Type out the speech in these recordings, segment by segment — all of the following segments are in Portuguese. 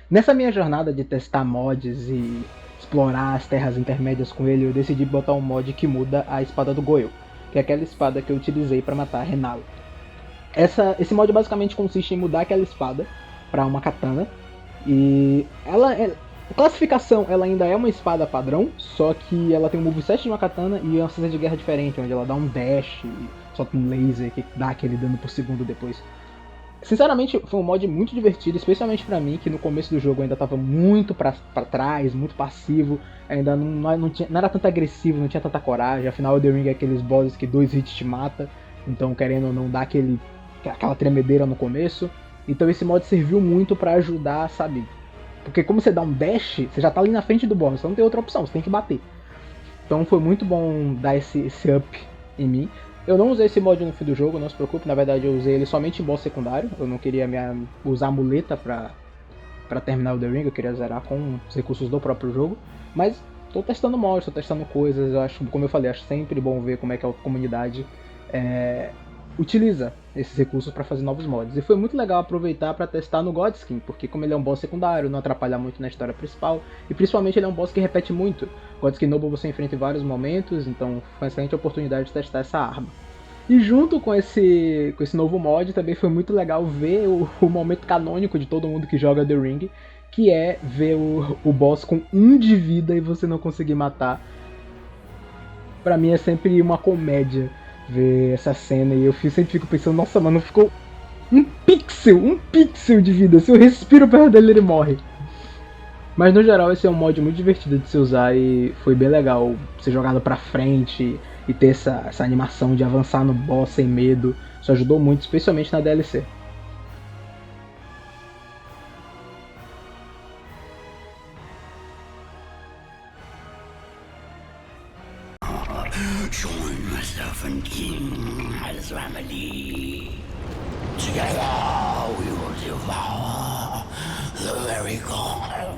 Nessa minha jornada de testar mods e explorar as terras intermédias com ele, eu decidi botar um mod que muda a espada do Goyo, que é aquela espada que eu utilizei para matar a Renala. Esse mod basicamente consiste em mudar aquela espada para uma katana. E a classificação ela ainda é uma espada padrão, só que ela tem um moveset de uma katana e uma ciência de guerra diferente, onde ela dá um dash e solta um laser que dá aquele dano por segundo depois. Sinceramente, foi um mod muito divertido, especialmente pra mim, que no começo do jogo eu ainda tava muito pra trás, muito passivo, ainda não era tanto agressivo, não tinha tanta coragem, afinal o The Ring é aqueles bosses que 2 hits te mata, então querendo ou não dá aquela tremedeira no começo. Então esse mod serviu muito pra ajudar, sabe? Porque como você dá um dash, você já tá ali na frente do boss, você não tem outra opção, você tem que bater. Então foi muito bom dar esse up em mim. Eu não usei esse mod no fim do jogo, não se preocupe, na verdade eu usei ele somente em boss secundário. Eu não queria usar a muleta pra terminar o The Ring, eu queria zerar com os recursos do próprio jogo. Mas tô testando mods, tô testando coisas, eu acho, como eu falei, acho sempre bom ver como é que a comunidade utiliza esses recursos para fazer novos mods. E foi muito legal aproveitar para testar no Godskin, porque como ele é um boss secundário, não atrapalha muito na história principal, e principalmente ele é um boss que repete muito. Godskin Noble você enfrenta em vários momentos, então foi uma excelente oportunidade de testar essa arma. E junto com esse novo mod também foi muito legal ver o momento canônico de todo mundo que joga The Ring, que é ver o boss com 1 de vida e você não conseguir matar. Pra mim é sempre uma comédia ver essa cena e eu sempre fico pensando, nossa, mano, ficou um pixel de vida. Se eu respiro perto dele, ele morre. Mas no geral esse é um mod muito divertido de se usar e foi bem legal ser jogado pra frente e ter essa animação de avançar no boss sem medo. Isso ajudou muito, especialmente na DLC. Join myself and King Azramali. Together we will devour the very god.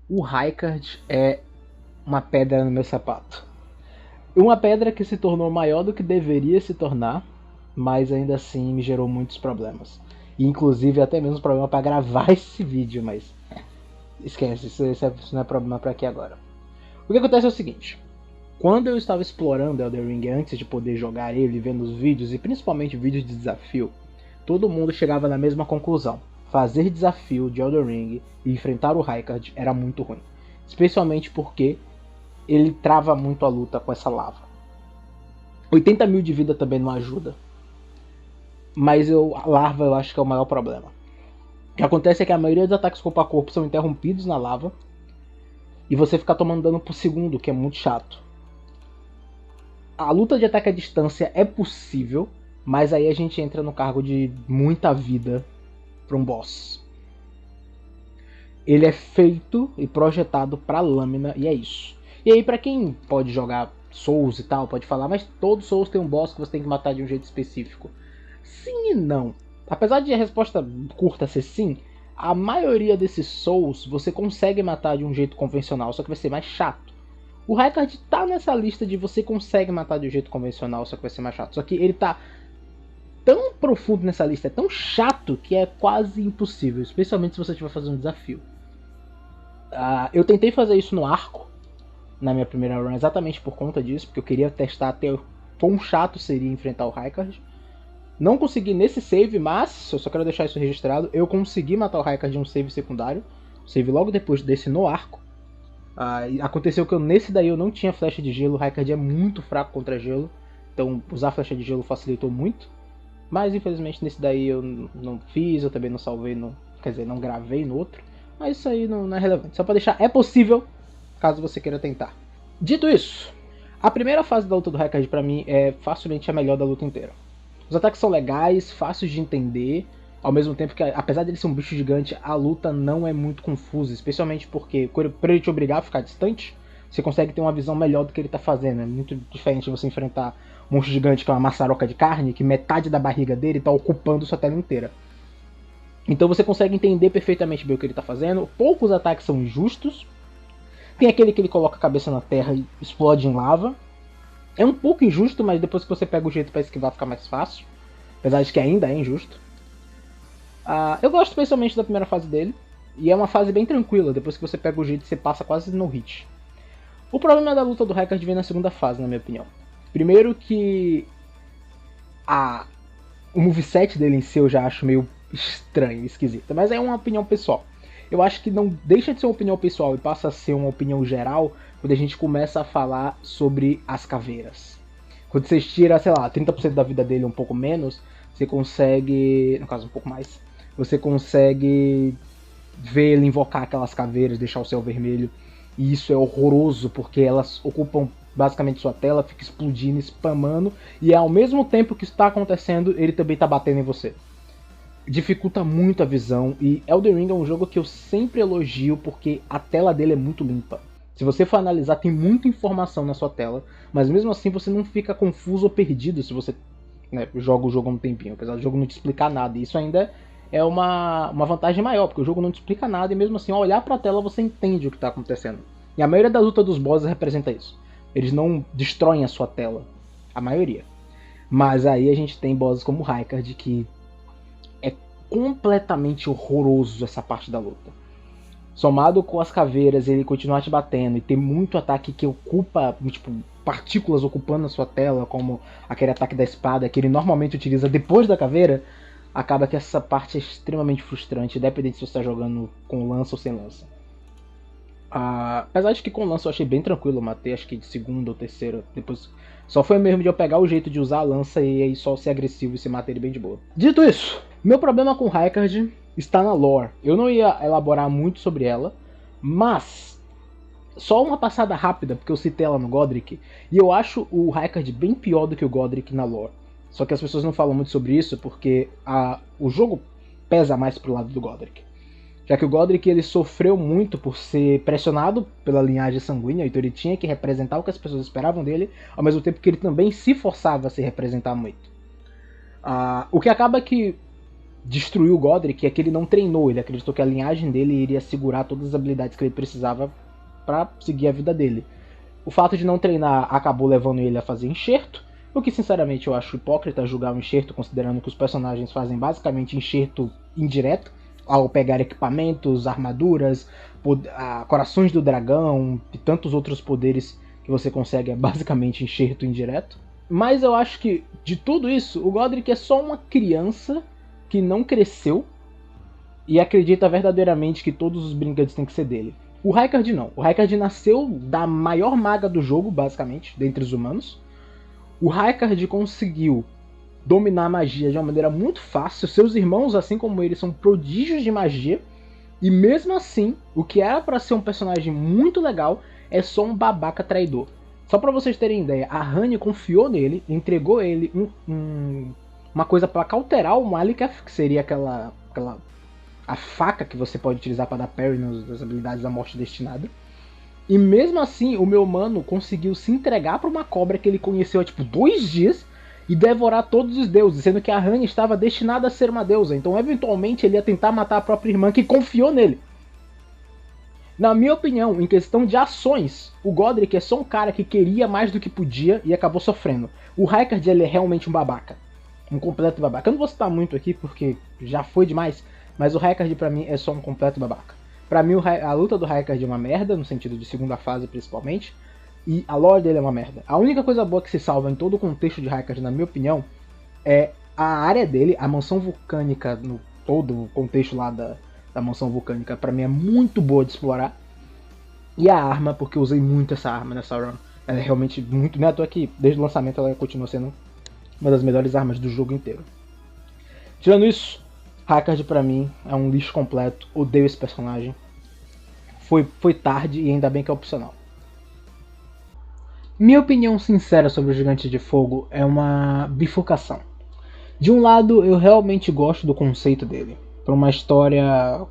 O Raikard é uma pedra no meu sapato. Uma pedra que se tornou maior do que deveria se tornar, mas ainda assim me gerou muitos problemas. E inclusive até mesmo problema para gravar esse vídeo, mas esquece, isso não é problema para aqui agora. O que acontece é o seguinte: quando eu estava explorando Elden Ring antes de poder jogar ele, vendo os vídeos e principalmente vídeos de desafio, todo mundo chegava na mesma conclusão: fazer desafio de Elden Ring e enfrentar o Raikard era muito ruim, especialmente porque ele trava muito a luta com essa lava. 80 mil de vida também não ajuda, mas a larva eu acho que é o maior problema. O que acontece é que a maioria dos ataques corpo a corpo são interrompidos na lava e você fica tomando dano por segundo, que é muito chato. A luta de ataque à distância é possível, mas aí a gente entra no cargo de muita vida para um boss. Ele é feito e projetado para lâmina e é isso. E aí para quem pode jogar Souls e tal, pode falar, mas todo Souls tem um boss que você tem que matar de um jeito específico. Sim e não. Apesar de a resposta curta ser sim, a maioria desses Souls você consegue matar de um jeito convencional, só que vai ser mais chato. O Raikard tá nessa lista de você consegue matar de um jeito convencional, só que vai ser mais chato. Só que ele tá tão profundo nessa lista, é tão chato, que é quase impossível, especialmente se você estiver fazendo um desafio. Eu tentei fazer isso no arco, na minha primeira run, exatamente por conta disso, porque eu queria testar até o quão chato seria enfrentar o Raikard. Não consegui nesse save, mas eu só quero deixar isso registrado, eu consegui matar o Raikard em um save secundário, save logo depois desse no arco. Aconteceu que nesse daí eu não tinha flecha de gelo, o Raikard é muito fraco contra gelo, então usar flecha de gelo facilitou muito. Mas infelizmente nesse daí eu não fiz, eu também não salvei, quer dizer, não gravei no outro. Mas isso aí não é relevante, só pra deixar, é possível, caso você queira tentar. Dito isso, a primeira fase da luta do Raikard pra mim é facilmente a melhor da luta inteira. Os ataques são legais, fáceis de entender, ao mesmo tempo que, apesar dele ser um bicho gigante, a luta não é muito confusa, especialmente porque, por ele te obrigar a ficar distante, você consegue ter uma visão melhor do que ele tá fazendo. É muito diferente de você enfrentar um monstro gigante que é uma maçaroca de carne, que metade da barriga dele tá ocupando sua tela inteira. Então você consegue entender perfeitamente bem o que ele tá fazendo. Poucos ataques são injustos. Tem aquele que ele coloca a cabeça na terra e explode em lava. É um pouco injusto, mas depois que você pega o jeito pra esquivar fica mais fácil. Apesar de que ainda é injusto. Eu gosto especialmente da primeira fase dele, e é uma fase bem tranquila, depois que você pega o jeito você passa quase no hit. O problema da luta do Raikard vem na segunda fase, na minha opinião. Primeiro que o moveset dele em si eu já acho meio estranho, esquisito, mas é uma opinião pessoal. Eu acho que não deixa de ser uma opinião pessoal e passa a ser uma opinião geral quando a gente começa a falar sobre as caveiras. Quando você tira, sei lá, 30% da vida dele, um pouco menos, você consegue, no caso um pouco mais, você consegue ver ele invocar aquelas caveiras, deixar o céu vermelho. E isso é horroroso, porque elas ocupam basicamente sua tela, fica explodindo, spamando, e ao mesmo tempo que isso está acontecendo, ele também está batendo em você. Dificulta muito a visão, e Elden Ring é um jogo que eu sempre elogio porque a tela dele é muito limpa. Se você for analisar, tem muita informação na sua tela, mas mesmo assim você não fica confuso ou perdido se você joga o jogo há um tempinho, apesar do jogo não te explicar nada. E isso ainda é uma vantagem maior, porque o jogo não te explica nada e mesmo assim, ao olhar pra tela, você entende o que está acontecendo. E a maioria da luta dos bosses representa isso. Eles não destroem a sua tela, a maioria. Mas aí a gente tem bosses como o Raikard, que é completamente horroroso essa parte da luta. Somado com as caveiras, ele continuar te batendo e ter muito ataque que ocupa, tipo, partículas ocupando a sua tela, como aquele ataque da espada que ele normalmente utiliza depois da caveira, acaba que essa parte é extremamente frustrante, independente se você está jogando com lança ou sem lança. Apesar de que com lança eu achei bem tranquilo, eu matei acho que de segunda ou terceira, depois só foi mesmo de eu pegar o jeito de usar a lança e aí só ser agressivo e se matar ele bem de boa. Dito isso, meu problema com Raikard está na lore. Eu não ia elaborar muito sobre ela, mas só uma passada rápida, porque eu citei ela no Godric, e eu acho o Raikard bem pior do que o Godric na lore. Só que as pessoas não falam muito sobre isso porque o jogo pesa mais pro lado do Godric. Já que o Godric ele sofreu muito por ser pressionado pela linhagem sanguínea, então ele tinha que representar o que as pessoas esperavam dele, ao mesmo tempo que ele também se forçava a se representar muito. O que acaba que destruiu o Godric é que ele não treinou, ele acreditou que a linhagem dele iria segurar todas as habilidades que ele precisava para seguir a vida dele. O fato de não treinar acabou levando ele a fazer enxerto, o que sinceramente eu acho hipócrita julgar um enxerto, considerando que os personagens fazem basicamente enxerto indireto, ao pegar equipamentos, armaduras, corações do dragão e tantos outros poderes que você consegue é basicamente enxerto indireto. Mas eu acho que, de tudo isso, o Godric é só uma criança que não cresceu e acredita verdadeiramente que todos os brinquedos têm que ser dele. O Raikard não. O Raikard nasceu da maior maga do jogo, basicamente, dentre os humanos. O Raikard conseguiu dominar a magia de uma maneira muito fácil. Seus irmãos, assim como ele, são prodígios de magia. E mesmo assim, o que era para ser um personagem muito legal é só um babaca traidor. Só para vocês terem ideia, a Honey confiou nele, entregou ele uma coisa para cauterar o Maliketh, que seria a faca que você pode utilizar para dar parry nas habilidades da morte destinada. E mesmo assim, o meu mano conseguiu se entregar para uma cobra que ele conheceu há tipo 2 dias e devorar todos os deuses, sendo que a Honey estava destinada a ser uma deusa. Então, eventualmente, ele ia tentar matar a própria irmã que confiou nele. Na minha opinião, em questão de ações, o Godric é só um cara que queria mais do que podia e acabou sofrendo. O Raikard, ele é realmente um babaca. Um completo babaca. Eu não vou citar muito aqui porque já foi demais, mas o Raikard pra mim é só um completo babaca. Pra mim, a luta do Raikard é uma merda, no sentido de segunda fase principalmente. E a lore dele é uma merda. A única coisa boa que se salva em todo o contexto de Raikard, na minha opinião, é a área dele, a mansão vulcânica, no todo o contexto lá da mansão vulcânica, pra mim é muito boa de explorar. E a arma, porque eu usei muito essa arma nessa run. Ela é realmente muito... Não é à toa que desde o lançamento ela continua sendo uma das melhores armas do jogo inteiro. Tirando isso, Raikard pra mim é um lixo completo. Odeio esse personagem. Foi tarde e ainda bem que é opcional. Minha opinião sincera sobre o Gigante de Fogo é uma bifurcação. De um lado, eu realmente gosto do conceito dele. Para uma história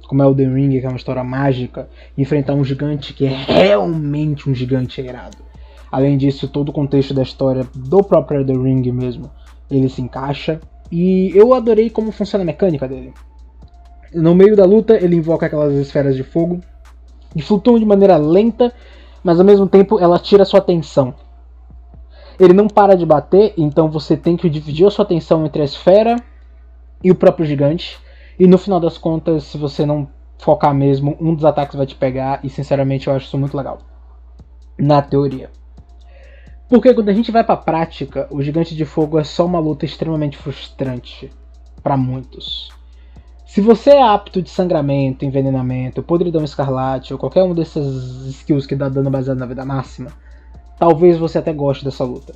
como Elden Ring, que é uma história mágica, enfrentar um gigante que é realmente um gigante irado. Além disso, todo o contexto da história do próprio Elden Ring mesmo, ele se encaixa. E eu adorei como funciona a mecânica dele. No meio da luta, ele invoca aquelas esferas de fogo, que flutuam de maneira lenta, mas ao mesmo tempo ela tira sua atenção. Ele não para de bater, então você tem que dividir a sua atenção entre a esfera e o próprio gigante. E no final das contas, se você não focar mesmo, um dos ataques vai te pegar, e sinceramente eu acho isso muito legal. Na teoria. Porque quando a gente vai pra prática, o Gigante de Fogo é só uma luta extremamente frustrante para muitos. Se você é apto de sangramento, envenenamento, podridão escarlate ou qualquer um desses skills que dá dano baseado na vida máxima, talvez você até goste dessa luta.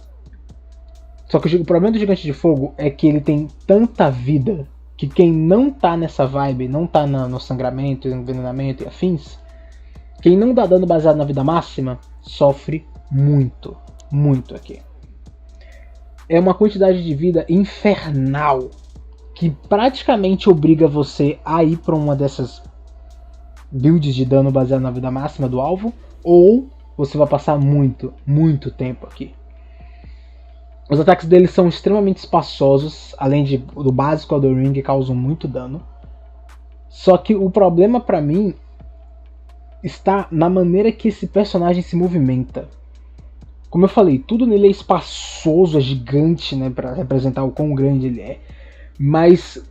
Só que o problema do Gigante de Fogo é que ele tem tanta vida que quem não tá nessa vibe, não tá no sangramento, envenenamento e afins, quem não dá dano baseado na vida máxima, sofre muito, muito aqui. É uma quantidade de vida infernal que praticamente obriga você a ir para uma dessas builds de dano baseado na vida máxima do alvo, ou você vai passar muito, muito tempo aqui. Os ataques deles são extremamente espaçosos, além do básico Elden Ring, que causam muito dano. Só que o problema para mim está na maneira que esse personagem se movimenta. Como eu falei, tudo nele é espaçoso, é gigante, né, para representar o quão grande ele é. Mas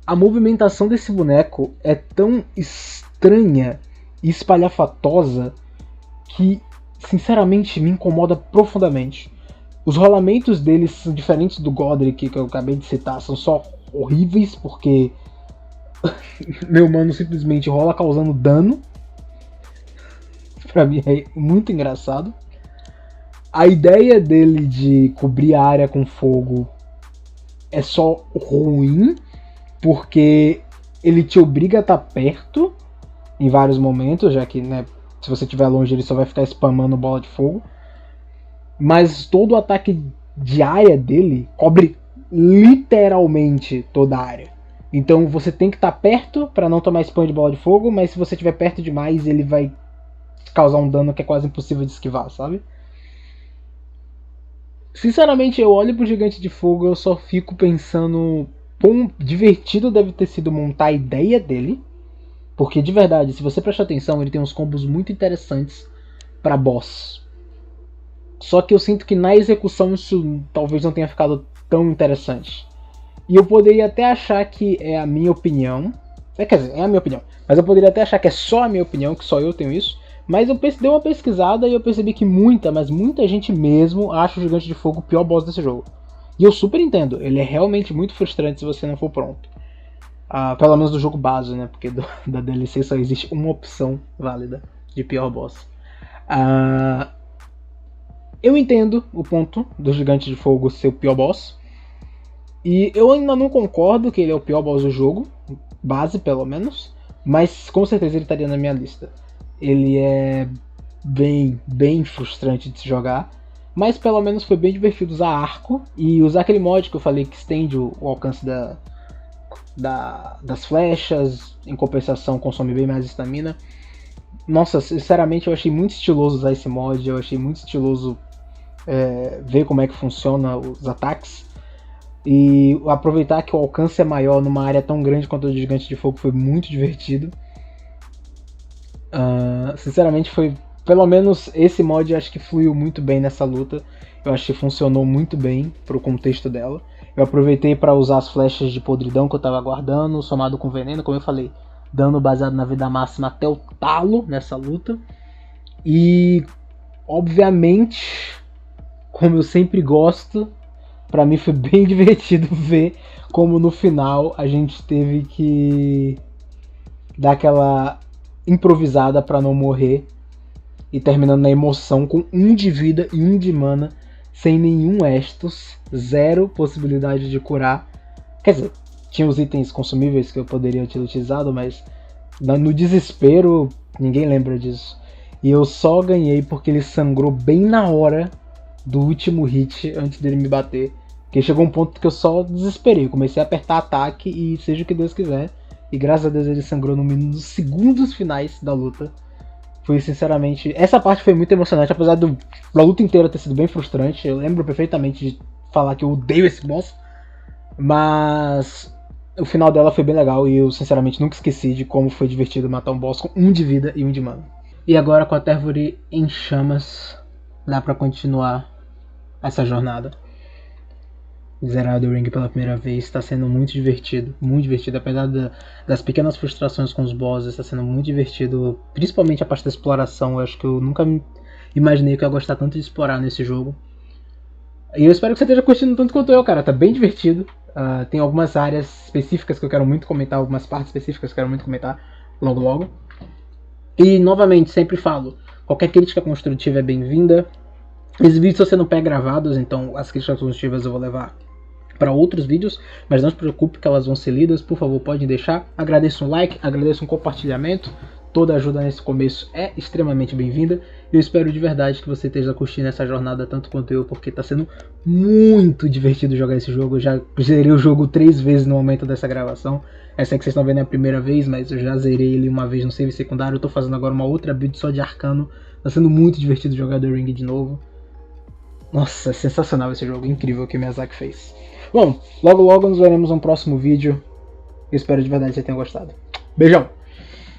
a movimentação desse boneco é tão estranha e espalhafatosa que, sinceramente, me incomoda profundamente. Os rolamentos deles são diferentes do Godric, que eu acabei de citar, são só horríveis, porque meu mano simplesmente rola causando dano. Pra mim é muito engraçado. A ideia dele de cobrir a área com fogo é só ruim, porque ele te obriga a estar perto em vários momentos, já que, né, se você estiver longe ele só vai ficar spamando bola de fogo. Mas todo o ataque de área dele cobre literalmente toda a área. Então você tem que estar perto para não tomar spam de bola de fogo, mas se você estiver perto demais ele vai causar um dano que é quase impossível de esquivar, sabe? Sinceramente, eu olho pro Gigante de Fogo e eu só fico pensando quão divertido deve ter sido montar a ideia dele. Porque, de verdade, se você prestar atenção, ele tem uns combos muito interessantes pra boss. Só que eu sinto que na execução isso talvez não tenha ficado tão interessante. E eu poderia até achar que é a minha opinião. Quer dizer, é a minha opinião. Mas eu poderia até achar que é só a minha opinião, que só eu tenho isso. Mas eu dei uma pesquisada e eu percebi que muita gente mesmo acha o Gigante de Fogo o pior boss desse jogo. E eu super entendo, ele é realmente muito frustrante se você não for pronto. Pelo menos do jogo base, né? Porque da DLC só existe uma opção válida de pior boss. Eu entendo o ponto do Gigante de Fogo ser o pior boss. E eu ainda não concordo que ele é o pior boss do jogo, base pelo menos. Mas com certeza ele estaria na minha lista. Ele é bem frustrante de se jogar, mas pelo menos foi bem divertido usar arco e usar aquele mod que eu falei que estende o alcance das flechas, em compensação consome bem mais estamina. Nossa, sinceramente eu achei muito estiloso usar esse mod, eu achei muito estiloso ver como é que funciona os ataques. E aproveitar que o alcance é maior numa área tão grande quanto o Gigante de Fogo foi muito divertido. Sinceramente foi, pelo menos esse mod eu acho que fluiu muito bem nessa luta. Eu acho que funcionou muito bem pro contexto dela. Eu aproveitei para usar as flechas de podridão que eu tava guardando, somado com veneno, como eu falei, dano baseado na vida máxima até o talo nessa luta. E obviamente, como eu sempre gosto, pra mim foi bem divertido ver como no final a gente teve que dar aquela improvisada pra não morrer e terminando na emoção com 1 de vida e 1 de mana, sem nenhum Estus, 0 possibilidade de curar. Quer dizer, tinha os itens consumíveis que eu poderia ter utilizado, mas no desespero ninguém lembra disso. E eu só ganhei porque ele sangrou bem na hora do último hit antes dele me bater. Porque chegou um ponto que eu só desesperei, eu comecei a apertar ataque e seja o que Deus quiser. E graças a Deus ele sangrou nos segundos finais da luta. Foi sinceramente... Essa parte foi muito emocionante, apesar da luta inteira ter sido bem frustrante. Eu lembro perfeitamente de falar que eu odeio esse boss. Mas o final dela foi bem legal e eu sinceramente nunca esqueci de como foi divertido matar um boss com 1 de vida e 1 de mana. E agora com a Tervuri em chamas, dá pra continuar essa jornada. zerar Elden Ring pela primeira vez. Está sendo muito divertido, apesar das pequenas frustrações com os bosses, está sendo muito divertido, principalmente a parte da exploração. Eu acho que eu nunca imaginei que eu ia gostar tanto de explorar nesse jogo. E eu espero que você esteja curtindo tanto quanto eu, cara. Tá bem divertido. Tem algumas áreas específicas que eu quero muito comentar, algumas partes específicas que eu quero muito comentar logo. E, novamente, sempre falo, qualquer crítica construtiva é bem-vinda. Esses vídeos estão sendo pré-gravados, então as críticas construtivas eu vou levar para outros vídeos, mas não se preocupe que elas vão ser lidas, por favor, pode deixar. Agradeço um like, agradeço um compartilhamento. Toda ajuda nesse começo é extremamente bem-vinda. Eu espero de verdade que você esteja curtindo essa jornada tanto quanto eu, porque está sendo muito divertido jogar esse jogo. Eu já zerei o jogo 3 vezes no momento dessa gravação. Essa que vocês estão vendo é a primeira vez, mas eu já zerei ele uma vez no save secundário. Eu estou fazendo agora uma outra build só de arcano. Está sendo muito divertido jogar The Ring de novo. Nossa, é sensacional esse jogo, incrível que o Miyazaki fez. Bom, logo nos veremos no próximo vídeo. Eu espero de verdade que você tenha gostado. Beijão!